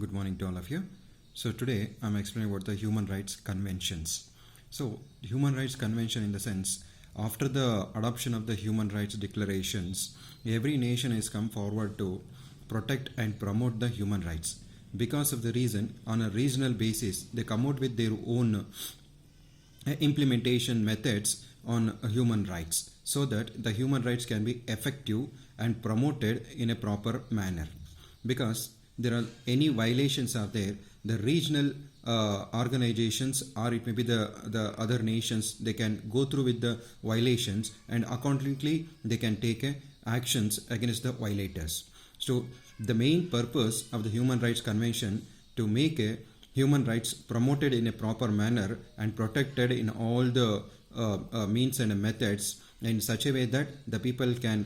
Good morning to all of you. So today I'm explaining about the human rights conventions. So human rights convention in the sense, after the adoption of the human rights declarations, every nation has come forward to protect and promote the human rights. Because of the reason, on a regional basis, they come out with their own implementation methods on human rights so that the human rights can be effective and promoted in a proper manner. Because there are any violations are there, the regional organizations or it may be the other nations, they can go through with the violations and accordingly they can take actions against the violators. So the main purpose of the Human Rights Convention to make human rights promoted in a proper manner and protected in all the means and methods in such a way that the people can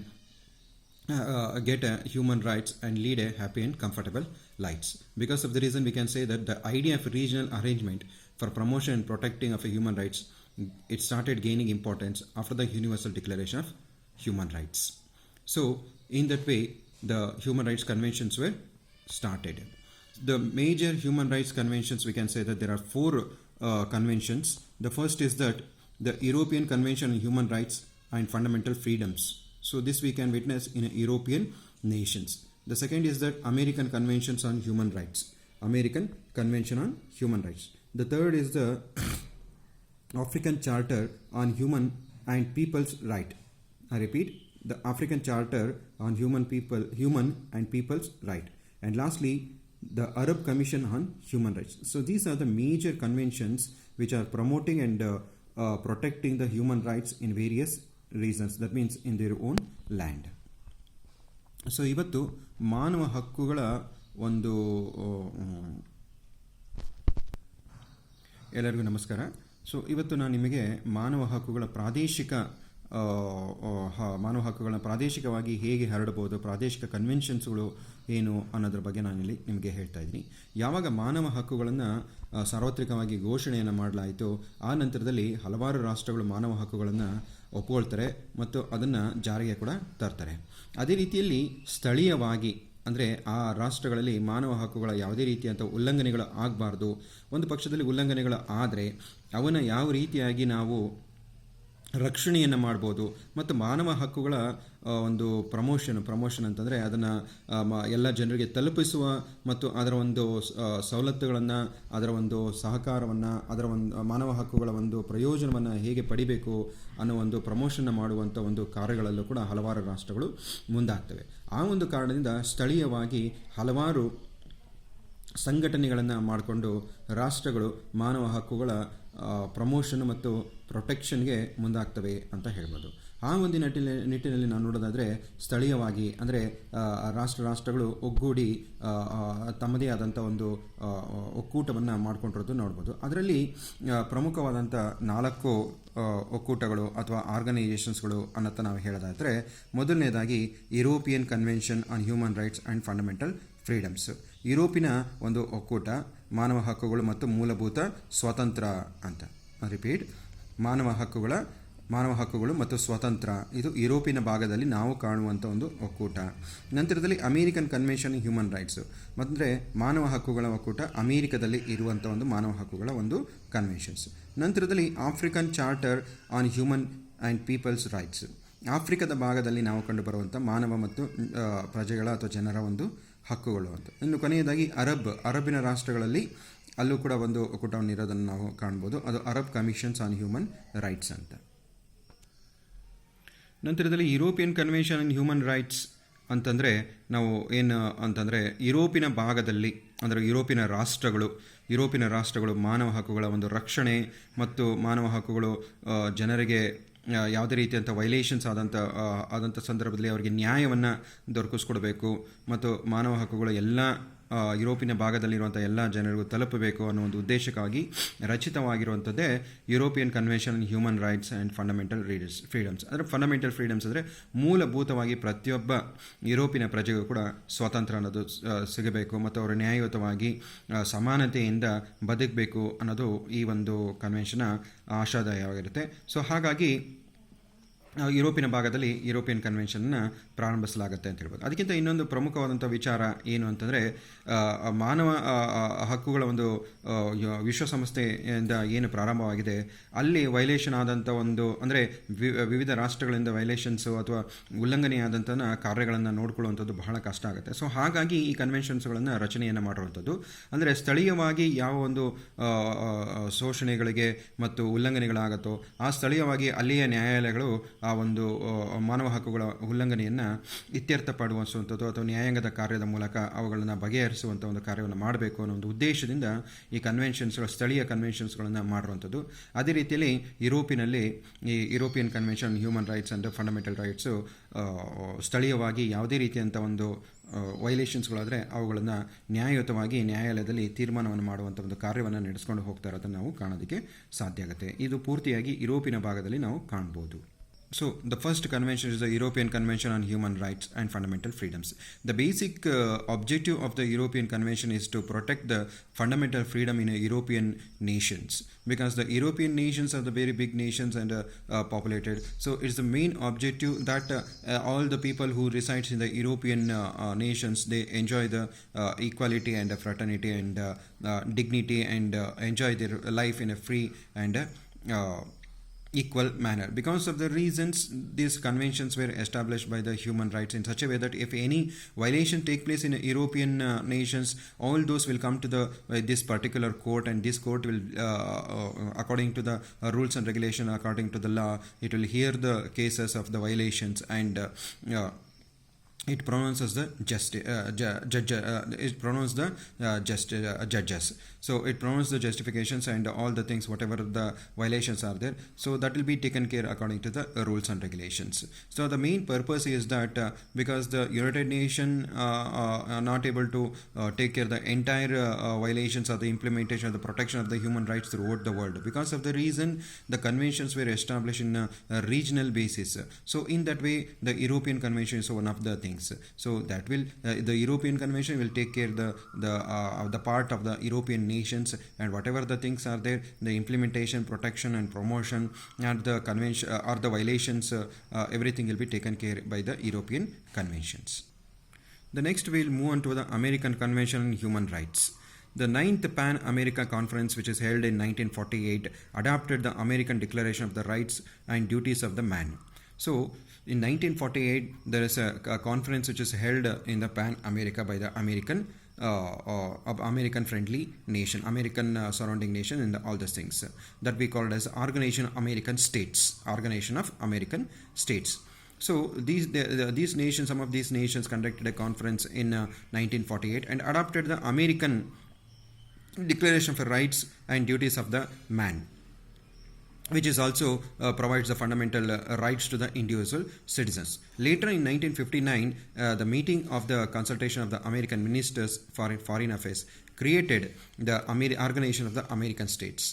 get human rights and lead a happy and comfortable lives. Because of the reason, we can say that the idea of regional arrangement for promotion and protecting of human rights, it started gaining importance after the Universal Declaration of Human Rights. So in that way, the Human Rights Conventions were started. The major human rights conventions, we can say that there are four conventions. The first is that the European Convention on Human Rights and Fundamental Freedoms. So this we can witness in European nations. The second is that American Conventions on Human Rights. American Convention on Human Rights. The third is the African Charter on Human and People's Right. I repeat, the African Charter on Human and People's Right. And lastly, the Arab Commission on Human Rights. So these are the major conventions which are promoting and protecting the human rights in various reasons, that means in their own land. So ಇವತ್ತು ಮಾನವ ಹಕ್ಕುಗಳ ಒಂದು ಎಲ್ಲರಿಗೂ ನಮಸ್ಕಾರ. So ಇವತ್ತು ನಾನು ನಿಮಗೆ ಮಾನವ ಹಕ್ಕುಗಳ ಪ್ರಾದೇಶಿಕವಾಗಿ ಹೇಗೆ ಹರಡಬಹುದು, ಪ್ರಾದೇಶಿಕ ಕನ್ವೆನ್ಷನ್ಸ್ಗಳು ಏನು ಅನ್ನೋದ್ರ ಬಗ್ಗೆ ನಾನಿಲ್ಲಿ ನಿಮಗೆ ಹೇಳ್ತಾ ಇದ್ದೀನಿ. ಯಾವಾಗ ಮಾನವ ಹಕ್ಕುಗಳನ್ನು ಸಾರ್ವತ್ರಿಕವಾಗಿ ಘೋಷಣೆಯನ್ನು ಮಾಡಲಾಯಿತು, ಆ ನಂತರದಲ್ಲಿ ಹಲವಾರು ರಾಷ್ಟ್ರಗಳು ಮಾನವ ಹಕ್ಕುಗಳನ್ನು ಒಪ್ಕೊಳ್ತಾರೆ ಮತ್ತು ಅದನ್ನು ಜಾರಿಗೆ ಕೂಡ ತರ್ತಾರೆ. ಅದೇ ರೀತಿಯಲ್ಲಿ ಸ್ಥಳೀಯವಾಗಿ ಅಂದರೆ ಆ ರಾಷ್ಟ್ರಗಳಲ್ಲಿ ಮಾನವ ಹಕ್ಕುಗಳ ಯಾವುದೇ ರೀತಿಯಂಥ ಉಲ್ಲಂಘನೆಗಳು ಆಗಬಾರ್ದು. ಒಂದು ಪಕ್ಷದಲ್ಲಿ ಉಲ್ಲಂಘನೆಗಳು ಆದರೆ ಅವನ್ನ ಯಾವ ರೀತಿಯಾಗಿ ನಾವು ರಕ್ಷಣೆಯನ್ನು ಮಾಡ್ಬೋದು ಮತ್ತು ಮಾನವ ಹಕ್ಕುಗಳ ಒಂದು ಪ್ರಮೋಷನ್ ಅಂತಂದರೆ ಅದನ್ನು ಎಲ್ಲ ಜನರಿಗೆ ತಲುಪಿಸುವ ಮತ್ತು ಅದರ ಒಂದು ಸವಲತ್ತುಗಳನ್ನು, ಅದರ ಒಂದು ಸಹಕಾರವನ್ನು, ಅದರ ಒಂದು ಮಾನವ ಹಕ್ಕುಗಳ ಒಂದು ಪ್ರಯೋಜನವನ್ನು ಹೇಗೆ ಪಡಿಬೇಕು ಅನ್ನೋ ಒಂದು ಪ್ರಮೋಷನ್ನ ಮಾಡುವಂಥ ಒಂದು ಕಾರ್ಯಗಳಲ್ಲೂ ಕೂಡ ಹಲವಾರು ರಾಷ್ಟ್ರಗಳು ಮುಂದಾಗ್ತವೆ. ಆ ಒಂದು ಕಾರಣದಿಂದ ಸ್ಥಳೀಯವಾಗಿ ಹಲವಾರು ಸಂಘಟನೆಗಳನ್ನು ಮಾಡಿಕೊಂಡು ರಾಷ್ಟ್ರಗಳು ಮಾನವ ಹಕ್ಕುಗಳ ಪ್ರಮೋಷನ್ ಮತ್ತು ಪ್ರೊಟೆಕ್ಷನ್ಗೆ ಮುಂದಾಗ್ತವೆ ಅಂತ ಹೇಳ್ಬೋದು. ಆ ಒಂದು ನಿಟ್ಟಿನಲ್ಲಿ ನಾವು ನೋಡೋದಾದರೆ ಸ್ಥಳೀಯವಾಗಿ ಅಂದರೆ ರಾಷ್ಟ್ರಗಳು ಒಗ್ಗೂಡಿ ತಮ್ಮದೇ ಆದಂಥ ಒಂದು ಒಕ್ಕೂಟವನ್ನು ಮಾಡ್ಕೊಂಡಿರೋದು ನೋಡ್ಬೋದು. ಅದರಲ್ಲಿ ಪ್ರಮುಖವಾದಂಥ 4 ಒಕ್ಕೂಟಗಳು ಅಥವಾ ಆರ್ಗನೈಸೇಷನ್ಸ್ಗಳು ಅನ್ನತ್ತ ನಾವು ಹೇಳೋದಾದರೆ, ಮೊದಲನೇದಾಗಿ European convention on human rights and fundamental freedoms. ಯುರೋಪಿನ ಒಂದು ಒಕ್ಕೂಟ ಮಾನವ ಹಕ್ಕುಗಳು ಮತ್ತು ಮೂಲಭೂತ ಸ್ವಾತಂತ್ರ್ಯ ಅಂತ. ರಿಪೀಟ್, ಮಾನವ ಹಕ್ಕುಗಳು ಮತ್ತು ಸ್ವಾತಂತ್ರ್ಯ, ಇದು ಯುರೋಪಿನ ಭಾಗದಲ್ಲಿ ನಾವು ಕಾಣುವಂಥ ಒಂದು ಒಕ್ಕೂಟ. ನಂತರದಲ್ಲಿ ಅಮೇರಿಕನ್ ಕನ್ವೆನ್ಷನ್ ಹ್ಯೂಮನ್ ರೈಟ್ಸ್, ಅಂದರೆ ಮಾನವ ಹಕ್ಕುಗಳ ಒಕ್ಕೂಟ ಅಮೇರಿಕದಲ್ಲಿ ಇರುವಂಥ ಒಂದು ಮಾನವ ಹಕ್ಕುಗಳ ಒಂದು ಕನ್ವೆನ್ಷನ್ಸ್. ನಂತರದಲ್ಲಿ African charter on human and peoples rights, ಆಫ್ರಿಕಾದ ಭಾಗದಲ್ಲಿ ನಾವು ಕಂಡುಬರುವಂಥ ಮಾನವ ಮತ್ತು ಪ್ರಜೆಗಳ ಅಥವಾ ಜನರ ಒಂದು ಹಕ್ಕುಗಳು ಅಂತ. ಇನ್ನು ಕೊನೆಯದಾಗಿ ಅರಬ್ಬಿನ ರಾಷ್ಟ್ರಗಳಲ್ಲಿ ಅಲ್ಲೂ ಕೂಡ ಒಂದು ಒಕ್ಕೂಟವನ್ನು ಇರೋದನ್ನು ನಾವು ಕಾಣ್ಬೋದು. ಅದು Arab commissions on human rights ಅಂತ. ನಂತರದಲ್ಲಿ European convention on human rights ಅಂತಂದರೆ ನಾವು ಏನು ಅಂತಂದರೆ ಯುರೋಪಿನ ಭಾಗದಲ್ಲಿ ಅಂದರೆ ಯುರೋಪಿನ ರಾಷ್ಟ್ರಗಳು ಮಾನವ ಹಕ್ಕುಗಳ ಒಂದು ರಕ್ಷಣೆ ಮತ್ತು ಮಾನವ ಹಕ್ಕುಗಳು ಜನರಿಗೆ ಯಾವುದೇ ರೀತಿಯಂಥ ವೈಲೇಷನ್ಸ್ ಆದಂಥ ಸಂದರ್ಭದಲ್ಲಿ ಅವರಿಗೆ ನ್ಯಾಯವನ್ನು ದೊರಕಿಸ್ಕೊಡ್ಬೇಕು ಮತ್ತು ಮಾನವ ಹಕ್ಕುಗಳು ಎಲ್ಲ ಯುರೋಪಿನ ಭಾಗದಲ್ಲಿರುವಂಥ ಎಲ್ಲ ಜನರಿಗೂ ತಲುಪಬೇಕು ಅನ್ನೋ ಒಂದು ಉದ್ದೇಶಕ್ಕಾಗಿ ರಚಿತವಾಗಿರುವಂಥದ್ದೇ European convention on human rights and fundamental freedoms. ಅಂದರೆ ಫಂಡಮೆಂಟಲ್ ಫ್ರೀಡಮ್ಸ್ ಅಂದರೆ ಮೂಲಭೂತವಾಗಿ ಪ್ರತಿಯೊಬ್ಬ ಯುರೋಪಿನ ಪ್ರಜೆಗೂ ಕೂಡ ಸ್ವಾತಂತ್ರ್ಯ ಅನ್ನೋದು ಸಿಗಬೇಕು ಮತ್ತು ಅವರು ನ್ಯಾಯಯುತವಾಗಿ ಸಮಾನತೆಯಿಂದ ಬದುಕಬೇಕು ಅನ್ನೋದು ಈ ಒಂದು ಕನ್ವೆನ್ಷನ್ನ ಆಶಾದಾಯವಾಗಿರುತ್ತೆ. ಸೊ ಹಾಗಾಗಿ ಯುರೋಪಿನ ಭಾಗದಲ್ಲಿ ಯುರೋಪಿಯನ್ ಕನ್ವೆನ್ಷನ್ನ ಪ್ರಾರಂಭಿಸಲಾಗುತ್ತೆ ಅಂತ ಹೇಳ್ಬೋದು. ಅದಕ್ಕಿಂತ ಇನ್ನೊಂದು ಪ್ರಮುಖವಾದಂಥ ವಿಚಾರ ಏನು ಅಂತಂದರೆ, ಮಾನವ ಹಕ್ಕುಗಳ ಒಂದು ವಿಶ್ವಸಂಸ್ಥೆಯಿಂದ ಏನು ಪ್ರಾರಂಭವಾಗಿದೆ ಅಲ್ಲಿ ವೈಲೇಷನ್ ಆದಂಥ ಒಂದು ಅಂದರೆ ವಿವಿಧ ರಾಷ್ಟ್ರಗಳಿಂದ ವೈಲೇಷನ್ಸು ಅಥವಾ ಉಲ್ಲಂಘನೆಯಾದಂಥ ಕಾರ್ಯಗಳನ್ನು ನೋಡ್ಕೊಳ್ಳುವಂಥದ್ದು ಬಹಳ ಕಷ್ಟ ಆಗುತ್ತೆ. ಸೊ ಹಾಗಾಗಿ ಈ ಕನ್ವೆನ್ಷನ್ಸ್ಗಳನ್ನು ರಚನೆಯನ್ನು ಮಾಡಿರುವಂಥದ್ದು. ಅಂದರೆ ಸ್ಥಳೀಯವಾಗಿ ಯಾವ ಒಂದು ಶೋಷಣೆಗಳಿಗೆ ಮತ್ತು ಉಲ್ಲಂಘನೆಗಳಾಗುತ್ತೋ ಆ ಸ್ಥಳೀಯವಾಗಿ ಅಲ್ಲಿಯ ನ್ಯಾಯಾಲಯಗಳು ಆ ಒಂದು ಮಾನವ ಹಕ್ಕುಗಳ ಉಲ್ಲಂಘನೆಯನ್ನು ಇತ್ಯರ್ಥಪಡಿಸುವಂಥದ್ದು ಅಥವಾ ನ್ಯಾಯಾಂಗದ ಕಾರ್ಯದ ಮೂಲಕ ಅವುಗಳನ್ನು ಬಗೆಹರಿಸುವಂಥ ಒಂದು ಕಾರ್ಯವನ್ನು ಮಾಡಬೇಕು ಅನ್ನೋ ಒಂದು ಉದ್ದೇಶದಿಂದ ಈ ಕನ್ವೆನ್ಷನ್ಸ್ಗಳು, ಸ್ಥಳೀಯ ಕನ್ವೆನ್ಷನ್ಸ್ಗಳನ್ನು ಮಾಡಿರುವಂಥದ್ದು. ಅದೇ ರೀತಿಯಲ್ಲಿ ಯುರೋಪಿನಲ್ಲಿ ಈ European convention human rights and fundamental rights ಸ್ಥಳೀಯವಾಗಿ ಯಾವುದೇ ರೀತಿಯಂಥ ಒಂದು ವೈಲೇಷನ್ಸ್ಗಳಾದರೆ ಅವುಗಳನ್ನು ನ್ಯಾಯಯುತವಾಗಿ ನ್ಯಾಯಾಲಯದಲ್ಲಿ ತೀರ್ಮಾನವನ್ನು ಮಾಡುವಂಥ ಒಂದು ಕಾರ್ಯವನ್ನು ನಡೆಸ್ಕೊಂಡು ಹೋಗ್ತಾ ಇರೋದನ್ನು ನಾವು ಕಾಣೋದಕ್ಕೆ ಸಾಧ್ಯ ಆಗುತ್ತೆ. ಇದು ಪೂರ್ತಿಯಾಗಿ ಯುರೋಪಿನ ಭಾಗದಲ್ಲಿ ನಾವು ಕಾಣ್ಬೋದು. So, the first convention is the European Convention on Human Rights and Fundamental Freedoms. The basic objective of the European Convention is to protect the fundamental freedom in European nations, because the European nations are the very big nations and populated. So, it's the main objective that all the people who resides in the European nations, they enjoy the equality and fraternity and dignity and enjoy their life in a free and equal manner. Because of the reasons, these conventions were established by the human rights in such a way that if any violation take place in European nations, all those will come to the this particular court, and this court will according to the rules and regulation, according to the law, it will hear the cases of the violations and it pronounces the judges. So it pronounces the justifications and all the things, whatever the violations are there. So that will be taken care according to the rules and regulations. So the main purpose is that because the United Nations are not able to take care of the entire violations or the implementation or the protection of the human rights throughout the world. Because of the reason, the conventions were established in a regional basis. So in that way, the European Convention is one of the things. So that will the European Convention will take care the part of the European nations, and whatever the things are there, the implementation, protection and promotion and the convention or the violations, everything will be taken care by the European conventions. The next we'll move on to the American Convention on Human Rights. The 9th Pan-America Conference, which is held in 1948, adopted the American Declaration of the Rights and Duties of the Man. So in 1948, there is a conference which is held in the Pan-America by the American friendly nation, American surrounding nation, and all those things that we call it as Organization of American States. So these nations, some of these nations conducted a conference in 1948 and adopted the American Declaration for Rights and Duties of the Man, which is also provides the fundamental rights to the individual citizens. Later in 1959, the meeting of the consultation of the American ministers for foreign affairs created the Organization of the American States.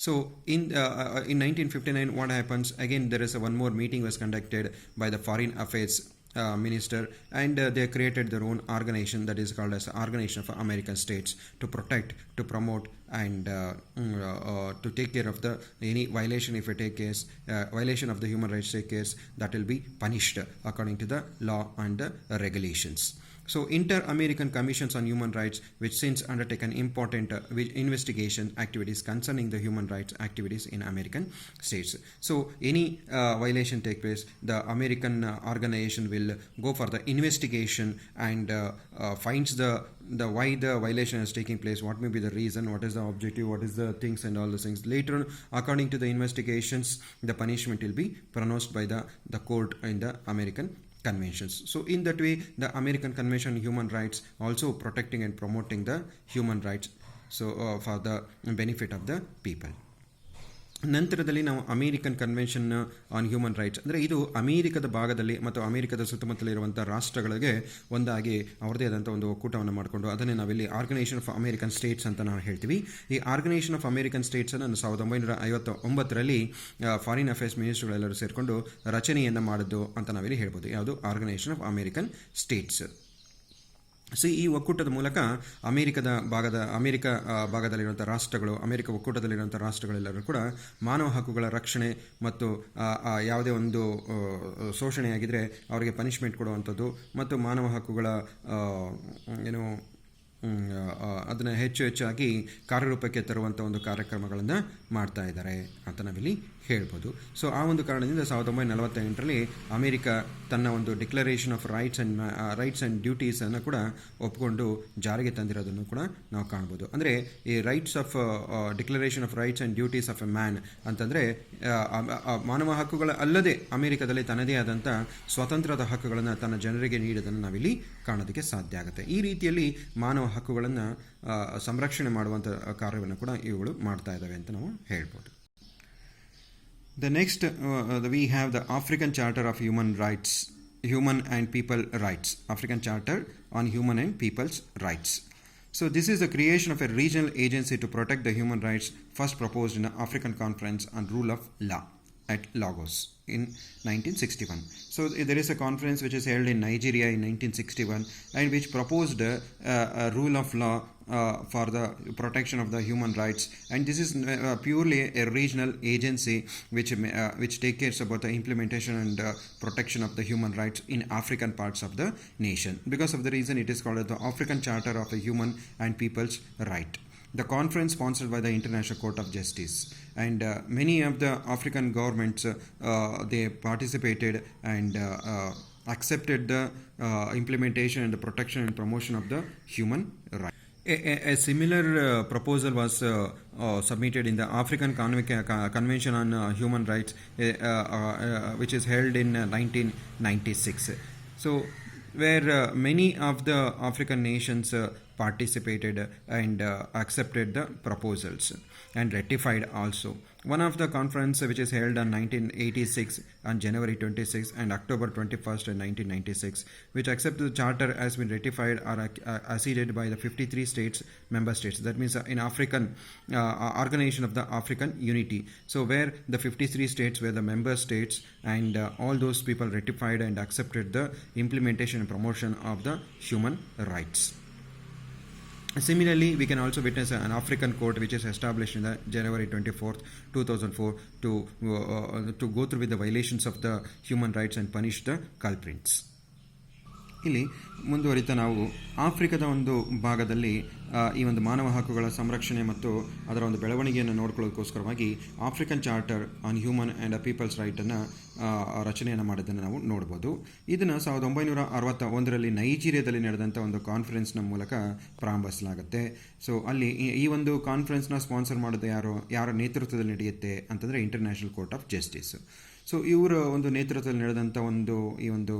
So in 1959, what happens again? There is one more meeting was conducted by the foreign affairs minister, and they created their own organization that is called as Organization of American States to protect, to promote and to take care of the any violation. If it take case violation of the human rights take case, that will be punished according to the law and the regulations. So Inter-American Commissions on Human Rights, which since undertaken important investigation activities concerning the human rights activities in American states. So any violation take place, the American organization will go for the investigation and finds the why the violation is taking place, what may be the reason, what is the objective, what is the things and all those things. Later, according to the investigations, the punishment will be pronounced by the court in the American conventions. So in that way, the American Convention on Human Rights also protecting and promoting the human rights, so for the benefit of the people. ನಂತರದಲ್ಲಿ ನಾವು American convention on human rights ಅಂದರೆ ಇದು ಅಮೇರಿಕದ ಭಾಗದಲ್ಲಿ ಮತ್ತು ಅಮೇರಿಕದ ಸುತ್ತಮುತ್ತಲಿರುವಂಥ ರಾಷ್ಟ್ರಗಳಿಗೆ ಒಂದಾಗಿ ಅವರದೇ ಆದಂಥ ಒಂದು ಒಕ್ಕೂಟವನ್ನು ಮಾಡಿಕೊಂಡು ಅದನ್ನೇ ನಾವಿಲ್ಲಿ ಆರ್ಗನೈಸೇಷನ್ ಆಫ್ ಅಮೇರಿಕನ್ ಸ್ಟೇಟ್ಸ್ ಅಂತ ನಾವು ಹೇಳ್ತೀವಿ. ಈ ಆರ್ಗನೈಸೇಷನ್ ಆಫ್ ಅಮೇರಿಕನ್ ಸ್ಟೇಟ್ಸನ್ನು 1959ರಲ್ಲಿ ಫಾರಿನ್ ಅಫೇರ್ಸ್ ಮಿನಿಸ್ಟರ್ಗಳೆಲ್ಲರೂ ಸೇರಿಕೊಂಡು ರಚನೆಯನ್ನು ಮಾಡಿದ್ದು ಅಂತ ನಾವಿಲ್ಲಿ ಹೇಳ್ಬೋದು. ಯಾವುದು organisation of American states. So ಈ ಒಕ್ಕೂಟದ ಮೂಲಕ ಅಮೆರಿಕ ಭಾಗದಲ್ಲಿರುವಂಥ ರಾಷ್ಟ್ರಗಳು, ಅಮೆರಿಕ ಒಕ್ಕೂಟದಲ್ಲಿರುವಂಥ ರಾಷ್ಟ್ರಗಳೆಲ್ಲರೂ ಕೂಡ ಮಾನವ ಹಕ್ಕುಗಳ ರಕ್ಷಣೆ ಮತ್ತು ಯಾವುದೇ ಒಂದು ಶೋಷಣೆಯಾಗಿದ್ದರೆ ಅವರಿಗೆ ಪನಿಷ್ಮೆಂಟ್ ಕೊಡುವಂಥದ್ದು ಮತ್ತು ಮಾನವ ಹಕ್ಕುಗಳ ಅದನ್ನು ಹೆಚ್ಚಾಗಿ ಕಾರ್ಯರೂಪಕ್ಕೆ ತರುವಂಥ ಒಂದು ಕಾರ್ಯಕ್ರಮಗಳನ್ನು ಮಾಡ್ತಾ ಇದ್ದಾರೆ ಅಂತ ನಾವಿಲ್ಲಿ ಹೇಳ್ಬೋದು. ಸೊ ಆ ಒಂದು ಕಾರಣದಿಂದ 1948ರಲ್ಲಿ ಅಮೆರಿಕ ತನ್ನ ಒಂದು ಡಿಕ್ಲರೇಷನ್ ಆಫ್ ರೈಟ್ಸ್ ಆ್ಯಂಡ್ ಡ್ಯೂಟೀಸನ್ನು ಕೂಡ ಒಪ್ಪಿಕೊಂಡು ಜಾರಿಗೆ ತಂದಿರೋದನ್ನು ಕೂಡ ನಾವು ಕಾಣ್ಬೋದು. ಅಂದರೆ ಈ declaration of rights and duties of A man ಅಂತಂದರೆ ಮಾನವ ಹಕ್ಕುಗಳ ಅಲ್ಲದೆ ಅಮೆರಿಕದಲ್ಲಿ ತನ್ನದೇ ಆದಂಥ ಸ್ವತಂತ್ರದ ಹಕ್ಕುಗಳನ್ನು ತನ್ನ ಜನರಿಗೆ ನೀಡೋದನ್ನು ನಾವಿಲ್ಲಿ ಕಾಣೋದಕ್ಕೆ ಸಾಧ್ಯ ಆಗುತ್ತೆ. ಈ ರೀತಿಯಲ್ಲಿ ಮಾನವ ಹಕ್ಕುಗಳನ್ನು ಸಂರಕ್ಷಣೆ ಮಾಡುವಂಥ ಕಾರ್ಯವನ್ನು ಕೂಡ ಇವುಗಳು ಮಾಡ್ತಾ ಇದ್ದಾವೆ ಅಂತ ನಾವು ಹೇಳ್ಬೋದು. The next, we have the African Charter of Human and People Rights, African Charter on Human and People's Rights. So this is the creation of a regional agency to protect the human rights, first proposed in the African Conference on Rule of Law at Lagos in 1961. So there is a conference which is held in Nigeria in 1961 and which proposed a rule of law for the protection of the human rights, and this is purely a regional agency which takes care about the implementation and protection of the human rights in African parts of the nation. Because of the reason it is called the African Charter of the Human and People's Right. The conference sponsored by the International Court of Justice, and many of the African governments they participated and accepted the implementation and the protection and promotion of the human rights. A similar proposal was submitted in the African Convention on Human Rights, which is held in 1996. So where many of the African nations participated and accepted the proposals and ratified also. One of the conference which is held on 1986 on January 26 and October 21st in 1996, which accept the charter has been ratified or acceded by the 53 member states. That means in African Organization of the African Unity. So where the 53 states were the member states, and all those people ratified and accepted the implementation and promotion of the human rights. Similarly, we can also witness an African court which is established in the January 24th, 2004 to go through with the violations of the human rights and punish the culprits. ಇಲ್ಲಿ ಮುಂದುವರಿತಾ ನಾವು ಆಫ್ರಿಕಾದ ಒಂದು ಭಾಗದಲ್ಲಿ ಈ ಒಂದು ಮಾನವ ಹಕ್ಕುಗಳ ಸಂರಕ್ಷಣೆ ಮತ್ತು ಅದರ ಒಂದು ಬೆಳವಣಿಗೆಯನ್ನು ನೋಡ್ಕೊಳ್ಳೋದಕ್ಕೋಸ್ಕರವಾಗಿ African charter on human and peoples ರೈಟನ್ನು ರಚನೆಯನ್ನು ಮಾಡೋದನ್ನು ನಾವು ನೋಡ್ಬೋದು. ಇದನ್ನು 1961ರಲ್ಲಿ ನೈಜೀರಿಯಾದಲ್ಲಿ ನಡೆದಂಥ ಒಂದು ಕಾನ್ಫರೆನ್ಸ್ನ ಮೂಲಕ ಪ್ರಾರಂಭಿಸಲಾಗುತ್ತೆ. ಸೊ ಅಲ್ಲಿ ಈ ಒಂದು ಕಾನ್ಫರೆನ್ಸ್ನ ಸ್ಪಾನ್ಸರ್ ಮಾಡೋದು ಯಾರ ನೇತೃತ್ವದಲ್ಲಿ ನಡೆಯುತ್ತೆ ಅಂತಂದರೆ international court of justice. So ಇವರ ಒಂದು ನೇತೃತ್ವದಲ್ಲಿ ನಡೆದಂಥ ಈ ಒಂದು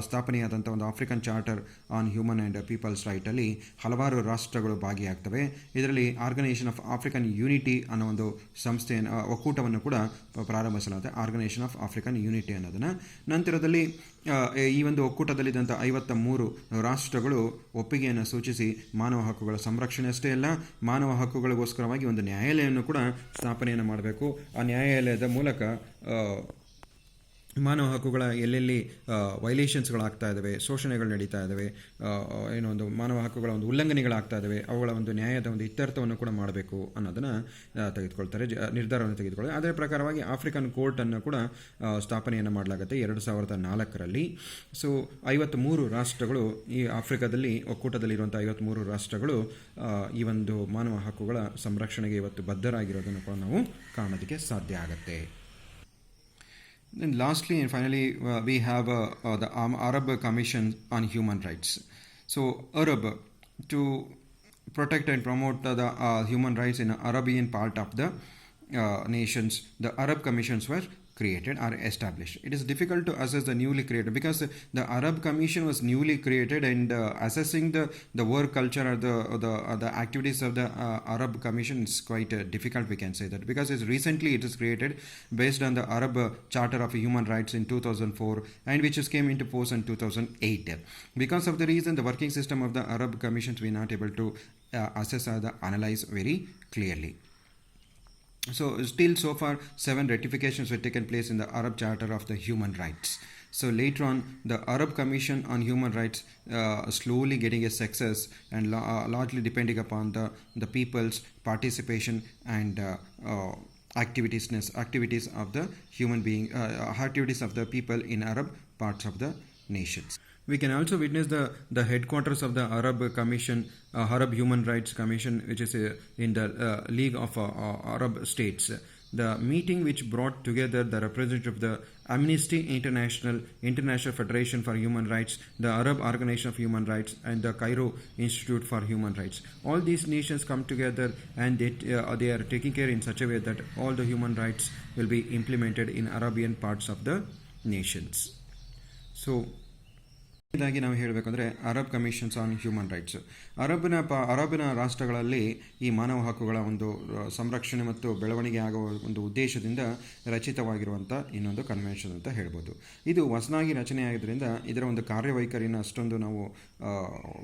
ಸ್ಥಾಪನೆಯಾದಂಥ ಒಂದು African charter on human and peoples ರೈಟಲ್ಲಿ ಹಲವಾರು ರಾಷ್ಟ್ರಗಳು ಭಾಗಿಯಾಗ್ತವೆ. ಇದರಲ್ಲಿ ಆರ್ಗನೈಸೇಷನ್ ಆಫ್ ಆಫ್ರಿಕನ್ ಯೂನಿಟಿ ಅನ್ನೋ ಒಂದು ಸಂಸ್ಥೆಯನ್ನು ಒಕ್ಕೂಟವನ್ನು ಕೂಡ ಪ್ರಾರಂಭಿಸಲಾಗುತ್ತೆ, ಆರ್ಗನೈಸೇಷನ್ ಆಫ್ ಆಫ್ರಿಕನ್ ಯೂನಿಟಿ ಅನ್ನೋದನ್ನು. ನಂತರದಲ್ಲಿ ಈ ಒಂದು ಒಕ್ಕೂಟದಲ್ಲಿದ್ದಂಥ 53 ರಾಷ್ಟ್ರಗಳು ಒಪ್ಪಿಗೆಯನ್ನು ಸೂಚಿಸಿ ಮಾನವ ಹಕ್ಕುಗಳ ಸಂರಕ್ಷಣೆ ಅಷ್ಟೇ ಅಲ್ಲ, ಮಾನವ ಹಕ್ಕುಗಳಿಗೋಸ್ಕರವಾಗಿ ಒಂದು ನ್ಯಾಯಾಲಯವನ್ನು ಕೂಡ ಸ್ಥಾಪನೆಯನ್ನು ಮಾಡಬೇಕು. ಆ ನ್ಯಾಯಾಲಯದ ಮೂಲಕ ಮಾನವ ಹಕ್ಕುಗಳ ಎಲ್ಲೆಲ್ಲಿ ವೈಲೇಷನ್ಸ್ಗಳಾಗ್ತಾ ಇದ್ದಾವೆ, ಶೋಷಣೆಗಳು ನಡೀತಾ ಇದ್ದಾವೆ, ಒಂದು ಮಾನವ ಹಕ್ಕುಗಳ ಒಂದು ಉಲ್ಲಂಘನೆಗಳಾಗ್ತಾ ಇದ್ದಾವೆ, ಅವುಗಳ ಒಂದು ನ್ಯಾಯದ ಒಂದು ಇತ್ಯರ್ಥವನ್ನು ಕೂಡ ಮಾಡಬೇಕು ಅನ್ನೋದನ್ನು ತೆಗೆದುಕೊಳ್ತಾರೆ, ನಿರ್ಧಾರವನ್ನು ತೆಗೆದುಕೊಳ್ಳಿ. ಅದರ ಪ್ರಕಾರವಾಗಿ ಆಫ್ರಿಕನ್ ಕೋರ್ಟನ್ನು ಕೂಡ ಸ್ಥಾಪನೆಯನ್ನು ಮಾಡಲಾಗುತ್ತೆ 2004ರಲ್ಲಿ. ಸೊ 53 ರಾಷ್ಟ್ರಗಳು, ಈ ಆಫ್ರಿಕಾದಲ್ಲಿ ಒಕ್ಕೂಟದಲ್ಲಿರುವಂಥ 53 ರಾಷ್ಟ್ರಗಳು ಈ ಒಂದು ಮಾನವ ಹಕ್ಕುಗಳ ಸಂರಕ್ಷಣೆಗೆ ಇವತ್ತು ಬದ್ಧರಾಗಿರೋದನ್ನು ಕೂಡ ನಾವು ಕಾಣೋದಕ್ಕೆ ಸಾಧ್ಯ ಆಗುತ್ತೆ. Then lastly and finally we have the Arab Commission on Human Rights. So Arab, to protect and promote the human rights in the Arabian part of the nations, the Arab Commissions were created or established. It is difficult to assess the newly created because the Arab Commission was newly created, and assessing the work culture or the activities of the Arab Commission is quite difficult, we can say that, because recently it is created based on the Arab Charter of Human Rights in 2004 and which just came into force in 2008. Because of the reason, the working system of the Arab Commissions we are not able to assess or analyze very clearly. So still so far 7 ratifications were taken place in the Arab Charter of the Human Rights. So later on, the Arab Commission on Human Rights slowly getting a success and largely depending upon the people's participation and activities of the human being, activities of the people in Arab parts of the nations. We can also witness the headquarters of the Arab Commission, Arab Human Rights Commission, which is in the League of Arab States. The meeting which brought together the representative of the Amnesty International, International Federation for Human Rights, the Arab Organization of Human Rights, and the Cairo Institute for Human Rights. All these nations come together and they are taking care in such a way that all the human rights will be implemented in Arabian parts of the nations. So ಇದಾಗಿ ನಾವು ಹೇಳಬೇಕಂದ್ರೆ Arab commissions on human rights. ಅರಬಿನ ರಾಷ್ಟ್ರಗಳಲ್ಲಿ ಈ ಮಾನವ ಹಕ್ಕುಗಳ ಒಂದು ಸಂರಕ್ಷಣೆ ಮತ್ತು ಬೆಳವಣಿಗೆ ಆಗುವ ಒಂದು ಉದ್ದೇಶದಿಂದ ರಚಿತವಾಗಿರುವಂಥ ಇನ್ನೊಂದು ಕನ್ವೆನ್ಷನ್ ಅಂತ ಹೇಳ್ಬೋದು. ಇದು ಹೊಸದಾಗಿ ರಚನೆಯಾಗಿದ್ದರಿಂದ ಇದರ ಒಂದು ಕಾರ್ಯವೈಖರಿನ ಅಷ್ಟೊಂದು ನಾವು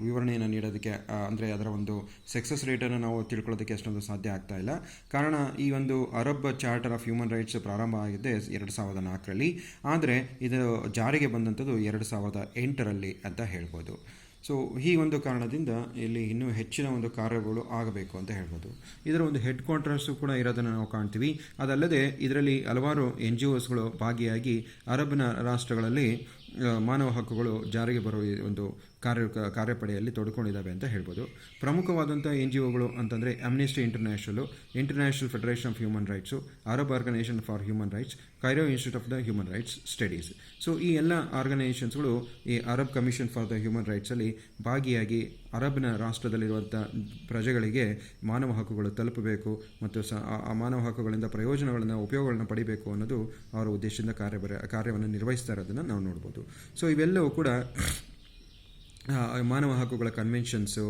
ವಿವರಣೆಯನ್ನು ನೀಡೋದಕ್ಕೆ ಅಂದರೆ ಅದರ ಒಂದು ಸಕ್ಸಸ್ ರೇಟನ್ನು ನಾವು ತಿಳ್ಕೊಳ್ಳೋದಕ್ಕೆ ಅಷ್ಟೊಂದು ಸಾಧ್ಯ ಆಗ್ತಾ ಇಲ್ಲ. ಕಾರಣ ಈ ಒಂದು Arab charter of human rights ಪ್ರಾರಂಭ ಆಗಿದೆ 2004ರಲ್ಲಿ, ಆದರೆ ಇದು ಜಾರಿಗೆ ಬಂದಂಥದ್ದು 2008ರಲ್ಲಿ ಅಂತ ಹೇಳ್ಬೋದು. ಸೊ ಈ ಒಂದು ಕಾರಣದಿಂದ ಇಲ್ಲಿ ಇನ್ನೂ ಹೆಚ್ಚಿನ ಒಂದು ಕಾರ್ಯಗಳು ಆಗಬೇಕು ಅಂತ ಹೇಳ್ಬೋದು. ಇದರ ಒಂದು ಹೆಡ್ ಕ್ವಾರ್ಟರ್ಸು ಕೂಡ ಇರೋದನ್ನು ನಾವು ಕಾಣ್ತೀವಿ. ಅದಲ್ಲದೆ ಇದರಲ್ಲಿ ಹಲವಾರು NGOsಗಳು ಭಾಗಿಯಾಗಿ ಅರಬ್ನ ರಾಷ್ಟ್ರಗಳಲ್ಲಿ ಮಾನವ ಹಕ್ಕುಗಳು ಜಾರಿಗೆ ಬರುವ ಒಂದು ಕಾರ್ಯಪಡೆಯಲ್ಲಿ ತೊಡ್ಕೊಂಡಿದ್ದಾವೆ ಅಂತ ಹೇಳ್ಬೋದು. ಪ್ರಮುಖವಾದಂಥ NGOಗಳು ಅಂತಂದರೆ amnesty international federation of human rights, Arab organisation for human rights, Cairo institute of the human rights studies. So ಈ ಎಲ್ಲ ಆರ್ಗನೈಸೇಷನ್ಸ್ಗಳು ಈ Arab commission for the human ರೈಟ್ಸಲ್ಲಿ ಭಾಗಿಯಾಗಿ ಅರಬ್ನ ರಾಷ್ಟ್ರದಲ್ಲಿರುವಂಥ ಪ್ರಜೆಗಳಿಗೆ ಮಾನವ ಹಕ್ಕುಗಳು ತಲುಪಬೇಕು ಮತ್ತು ಆ ಮಾನವ ಹಕ್ಕುಗಳಿಂದ ಉಪಯೋಗಗಳನ್ನು ಪಡಿಬೇಕು ಅನ್ನೋದು ಅವರ ಉದ್ದೇಶದಿಂದ ಕಾರ್ಯವನ್ನು ನಿರ್ವಹಿಸ್ತಾ ಇರೋದನ್ನು ನಾವು ನೋಡ್ಬೋದು. ಸೊ ಇವೆಲ್ಲವೂ ಕೂಡ ಮಾನವ ಹಕ್ಕುಗಳ ಕನ್ವೆನ್ಷನ್ಸು,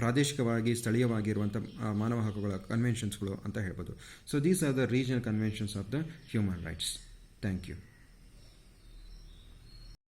ಪ್ರಾದೇಶಿಕವಾಗಿ ಸ್ಥಳೀಯವಾಗಿರುವಂಥ ಮಾನವ ಹಕ್ಕುಗಳ ಕನ್ವೆನ್ಷನ್ಸ್ಗಳು ಅಂತ ಹೇಳ್ಬೋದು. So these are the regional conventions of the human rights. Thank you.